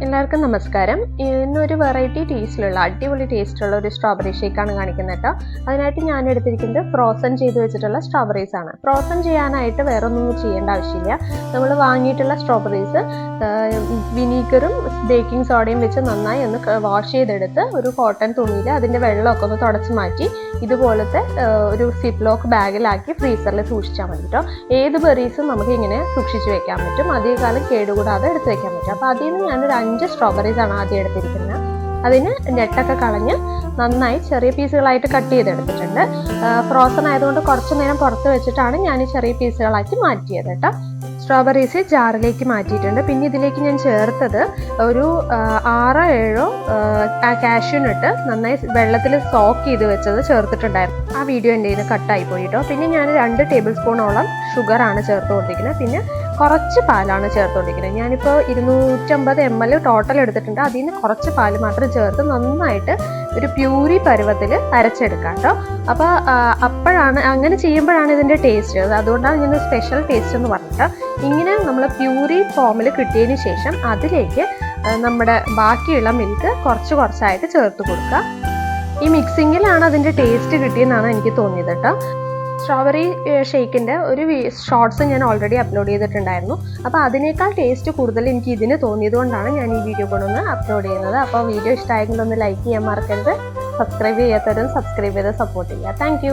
എല്ലാവർക്കും നമസ്കാരം. ഇന്നൊരു വെറൈറ്റി ടേസ്റ്റിലുള്ള അടിപൊളി ടേസ്റ്റുള്ള ഒരു സ്ട്രോബെറി ഷേക്കാണ് കാണിക്കുന്നത് കേട്ടോ. അതിനായിട്ട് ഞാൻ എടുത്തിരിക്കുന്നത് ഫ്രോസൺ ചെയ്ത് വെച്ചിട്ടുള്ള സ്ട്രോബെറീസ് ആണ്. ഫ്രോസൺ ചെയ്യാനായിട്ട് വേറെ ഒന്നും ചെയ്യേണ്ട ആവശ്യമില്ല. നമ്മൾ വാങ്ങിയിട്ടുള്ള സ്ട്രോബെറീസ് വിനീഗറും ബേക്കിംഗ് സോഡയും വെച്ച് നന്നായി ഒന്ന് വാഷ് ചെയ്തെടുത്ത് ഒരു കോട്ടൺ തുണിയിൽ അതിൻ്റെ വെള്ളമൊക്കെ ഒന്ന് തുടച്ച് മാറ്റി ഇതുപോലത്തെ ഒരു സിപ്പ് ലോക്ക് ബാഗിലാക്കി ഫ്രീസറിൽ സൂക്ഷിച്ചാൽ മതി കേട്ടോ. ഏത് ബെറീസും നമുക്ക് ഇങ്ങനെ സൂക്ഷിച്ച് വെക്കാൻ പറ്റും, അധികകാലം കേടുകൂടാതെ എടുത്ത് വെക്കാൻ പറ്റും. അപ്പോൾ അതിൽ നിന്ന് ഞാനൊരു 5 സ്ട്രോബെറീസ് ആണ് ആദ്യം എടുത്തിരിക്കുന്നത്. അതിന് നെട്ടൊക്കെ കളഞ്ഞ് നന്നായി ചെറിയ പീസുകളായിട്ട് കട്ട് ചെയ്തെടുത്തിട്ടുണ്ട്. ഫ്രോസൺ ആയതുകൊണ്ട് കുറച്ചു നേരം പുറത്ത് വെച്ചിട്ടാണ് ഞാൻ ഈ ചെറിയ പീസുകളാക്കി മാറ്റിയത് കേട്ടോ. സ്ട്രോബെറീസ് ജാറിലേക്ക് മാറ്റിയിട്ടുണ്ട്. പിന്നെ ഇതിലേക്ക് ഞാൻ ചേർത്തത് ഒരു 6-7 കാഷ്യൂനട്ട് നന്നായി വെള്ളത്തിൽ സോക്ക് ചെയ്ത് വെച്ചത് ചേർത്തിട്ടുണ്ടായിരുന്നു. ആ വീഡിയോ എൻ്റെ കയ്യിൽ കട്ടായി പോയിട്ടോ. പിന്നെ ഞാൻ 2 ടേബിൾ സ്പൂണോളം ഷുഗറാണ് ചേർത്തുകൊണ്ടിരിക്കുന്നത്. പിന്നെ കുറച്ച് പാലാണ് ചേർത്തുകൊണ്ടിരിക്കുന്നത്. ഞാനിപ്പോൾ 250 ml ടോട്ടൽ എടുത്തിട്ടുണ്ട്. അതിൽ നിന്ന് കുറച്ച് പാല് മാത്രം ചേർത്ത് നന്നായിട്ട് ഒരു പ്യൂരി പരുവത്തിൽ അരച്ചെടുക്കാം കേട്ടോ. അപ്പോൾ അപ്പോഴാണ് അങ്ങനെ ചെയ്യുമ്പോഴാണ് ഇതിൻ്റെ ടേസ്റ്റ്. അതുകൊണ്ടാണ് ഞാൻ സ്പെഷ്യൽ ടേസ്റ്റ് എന്ന് പറഞ്ഞിട്ട്. ഇങ്ങനെ നമ്മൾ പ്യൂരി ഫോമിൽ കിട്ടിയതിന് ശേഷം അതിലേക്ക് നമ്മുടെ ബാക്കിയുള്ള മിൽക്ക് കുറച്ചായിട്ട് ചേർത്ത് കൊടുക്കുക. ഈ മിക്സിങ്ങിലാണ് അതിൻ്റെ ടേസ്റ്റ് കിട്ടിയെന്നാണ് എനിക്ക് തോന്നിയത് കേട്ടോ. സ്ട്രോബെറി ഷേക്കിൻ്റെ ഒരു ഷോർട്സ് ഞാൻ ഓൾറെഡി അപ്ലോഡ് ചെയ്തിട്ടുണ്ടായിരുന്നു. അപ്പോൾ അതിനേക്കാൾ ടേസ്റ്റ് കൂടുതൽ എനിക്ക് ഇതിന് തോന്നിയത് കൊണ്ടാണ് ഞാൻ ഈ വീഡിയോ കൊണ്ടൊന്ന് അപ്ലോഡ് ചെയ്യുന്നത്. അപ്പോൾ വീഡിയോ ഇഷ്ടമായെങ്കിൽ ഒന്ന് ലൈക്ക് ചെയ്യാൻ മറക്കരുത്. സബ്സ്ക്രൈബ് ചെയ്യാത്തവരും സബ്സ്ക്രൈബ് ചെയ്ത് സപ്പോർട്ട് ചെയ്യുക. താങ്ക്